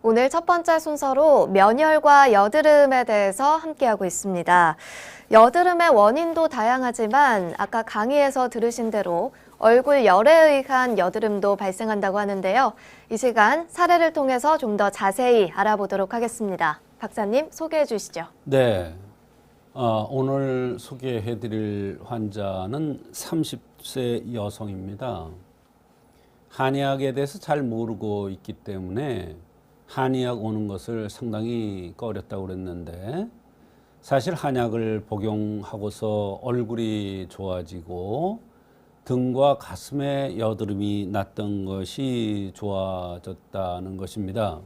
오늘 첫 번째 순서로 면열과 여드름에 대해서 함께하고 있습니다. 여드름의 원인도 다양하지만 아까 강의에서 들으신 대로 얼굴 열에 의한 여드름도 발생한다고 하는데요. 이 시간 사례를 통해서 좀 더 자세히 알아보도록 하겠습니다. 박사님 소개해 주시죠. 네, 오늘 소개해드릴 환자는 30세 여성입니다. 한의학에 대해서 잘 모르고 있기 때문에 한의학 오는 것을 상당히 꺼렸다고 그랬는데, 사실 한약을 복용하고서 얼굴이 좋아지고 등과 가슴에 여드름이 났던 것이 좋아졌다는 것입니다.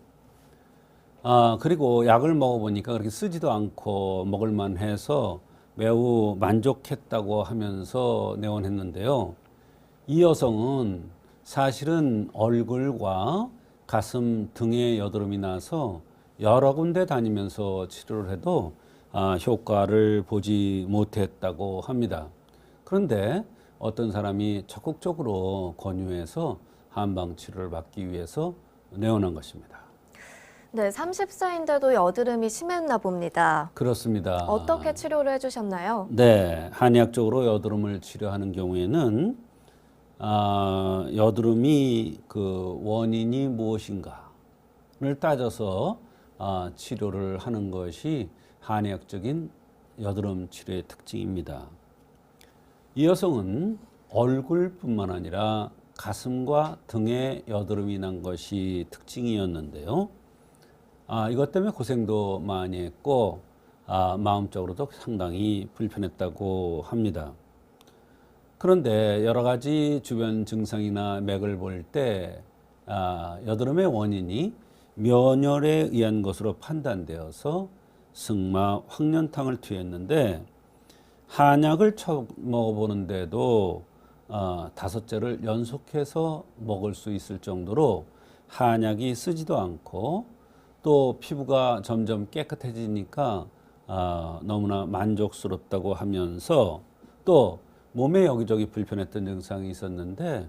그리고 약을 먹어보니까 그렇게 쓰지도 않고 먹을만 해서 매우 만족했다고 하면서 내원했는데요. 이 여성은 사실은 얼굴과 가슴 등에 여드름이 나서 여러 군데 다니면서 치료를 해도 효과를 보지 못했다고 합니다. 그런데 어떤 사람이 적극적으로 권유해서 한방 치료를 받기 위해서 내원한 것입니다. 네, 30세인데도 여드름이 심했나 봅니다. 그렇습니다. 어떻게 치료를 해주셨나요? 네, 한의학적으로 여드름을 치료하는 경우에는 여드름이 그 원인이 무엇인가를 따져서 치료를 하는 것이 한의학적인 여드름 치료의 특징입니다. 이 여성은 얼굴뿐만 아니라 가슴과 등에 여드름이 난 것이 특징이었는데요. 이것 때문에 고생도 많이 했고 마음적으로도 상당히 불편했다고 합니다. 그런데 여러 가지 주변 증상이나 맥을 볼 때 여드름의 원인이 면열에 의한 것으로 판단되어서 승마 황련탕을 투여했는데, 한약을 처음 먹어보는데도 5제를 연속해서 먹을 수 있을 정도로 한약이 쓰지도 않고 또 피부가 점점 깨끗해지니까 너무나 만족스럽다고 하면서 또 몸에 여기저기 불편했던 증상이 있었는데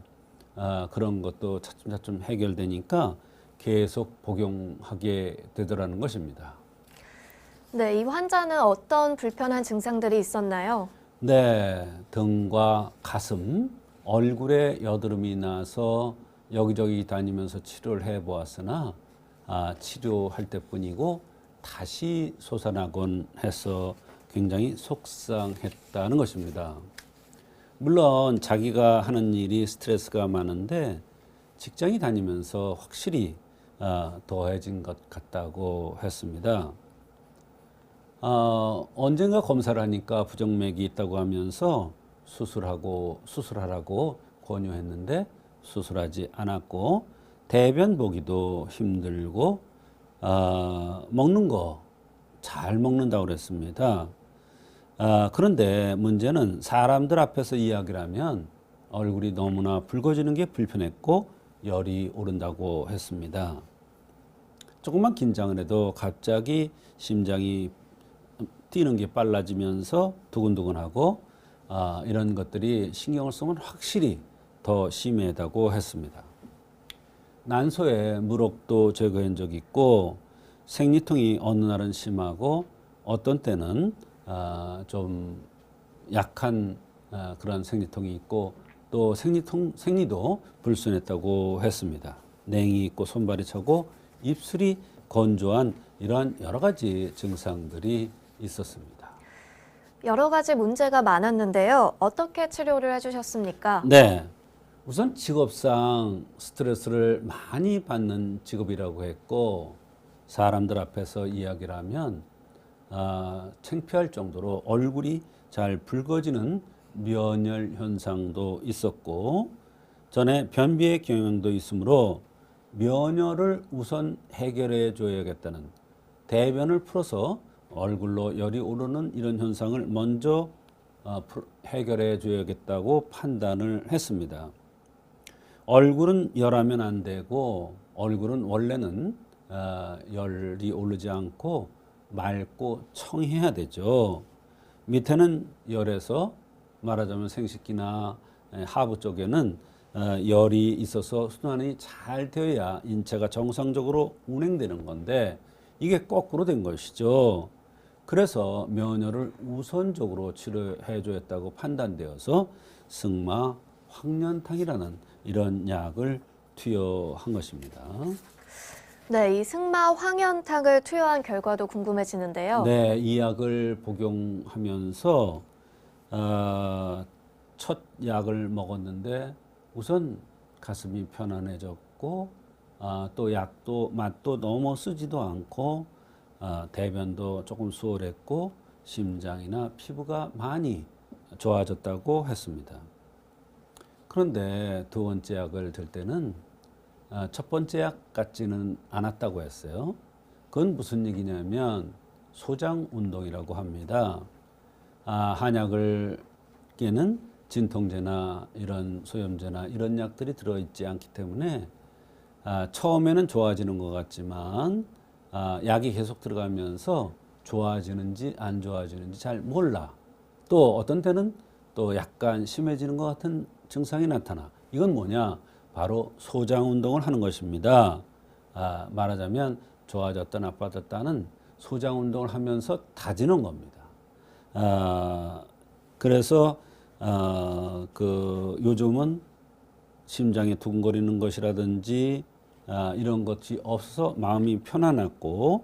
그런 것도 차츰차츰 해결되니까 계속 복용하게 되더라는 것입니다. 네, 이 환자는 어떤 불편한 증상들이 있었나요? 네, 등과 가슴, 얼굴에 여드름이 나서 여기저기 다니면서 치료를 해보았으나 치료할 때뿐이고 다시 솟아나곤 해서 굉장히 속상했다는 것입니다. 물론 자기가 하는 일이 스트레스가 많은데 직장이 다니면서 확실히 더해진 것 같다고 했습니다. 언젠가 검사를 하니까 부정맥이 있다고 하면서 수술하라고 권유했는데 수술하지 않았고, 대변 보기도 힘들고 먹는 거 잘 먹는다고 그랬습니다. 그런데 문제는 사람들 앞에서 이야기를 하면 얼굴이 너무나 붉어지는 게 불편했고 열이 오른다고 했습니다. 조금만 긴장을 해도 갑자기 심장이 뛰는 게 빨라지면서 두근두근하고 이런 것들이 신경을 쓰면 확실히 더 심하다고 했습니다. 난소에 물혹도 제거한 적이 있고 생리통이 어느 날은 심하고 어떤 때는 좀 약한 그런 생리통이 있고 또 생리도 불순했다고 했습니다. 냉이 있고 손발이 차고 입술이 건조한 이러한 여러 가지 증상들이 있었습니다. 여러 가지 문제가 많았는데요. 어떻게 치료를 해주셨습니까? 네, 우선 직업상 스트레스를 많이 받는 직업이라고 했고 사람들 앞에서 이야기를 하면 창피할 정도로 얼굴이 잘 붉어지는 면열 현상도 있었고 전에 변비의 경향도 있으므로 면열을 우선 해결해 줘야겠다는, 대변을 풀어서 얼굴로 열이 오르는 이런 현상을 먼저 해결해 줘야겠다고 판단을 했습니다. 얼굴은 열하면 안 되고 얼굴은 원래는 열이 오르지 않고 맑고 청해야 되죠. 밑에는 열에서 말하자면 생식기나 하부 쪽에는 열이 있어서 순환이 잘 되어야 인체가 정상적으로 운행되는 건데 이게 거꾸로 된 것이죠. 그래서 면역을 우선적으로 치료해 줬다고 판단되어서 승마 황련탕이라는 이런 약을 투여한 것입니다. 네, 이 승마 황현탕을 투여한 결과도 궁금해지는데요. 네, 이 약을 복용하면서 첫 약을 먹었는데 우선 가슴이 편안해졌고 또 약도 맛도 너무 쓰지도 않고 대변도 조금 수월했고 심장이나 피부가 많이 좋아졌다고 했습니다. 그런데 두 번째 약을 들 때는 첫 번째 약 같지는 않았다고 했어요. 그건 무슨 얘기냐면 소장 운동이라고 합니다. 한약을 깨는 진통제나 이런 소염제나 이런 약들이 들어있지 않기 때문에 처음에는 좋아지는 것 같지만 약이 계속 들어가면서 좋아지는지 안 좋아지는지 잘 몰라. 또 어떤 때는 또 약간 심해지는 것 같은 증상이 나타나. 이건 뭐냐? 바로 소장 운동을 하는 것입니다. 말하자면 좋아졌다 나빠졌다는 소장 운동을 하면서 다지는 겁니다. 그래서 요즘은 심장이 두근거리는 것이라든지 이런 것이 없어서 마음이 편안했고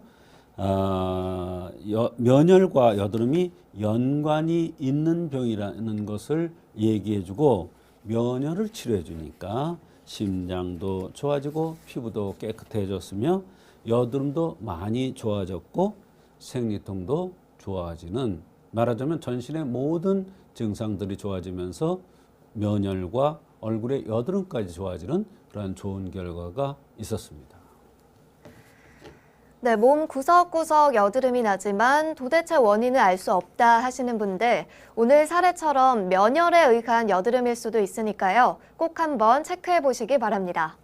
면열과 여드름이 연관이 있는 병이라는 것을 얘기해주고 면열을 치료해주니까 심장도 좋아지고 피부도 깨끗해졌으며 여드름도 많이 좋아졌고 생리통도 좋아지는, 말하자면 전신의 모든 증상들이 좋아지면서 면열과 얼굴의 여드름까지 좋아지는 그런 좋은 결과가 있었습니다. 네, 몸 구석구석 여드름이 나지만 도대체 원인을 알 수 없다 하시는 분들, 오늘 사례처럼 면열에 의한 여드름일 수도 있으니까요. 꼭 한번 체크해 보시기 바랍니다.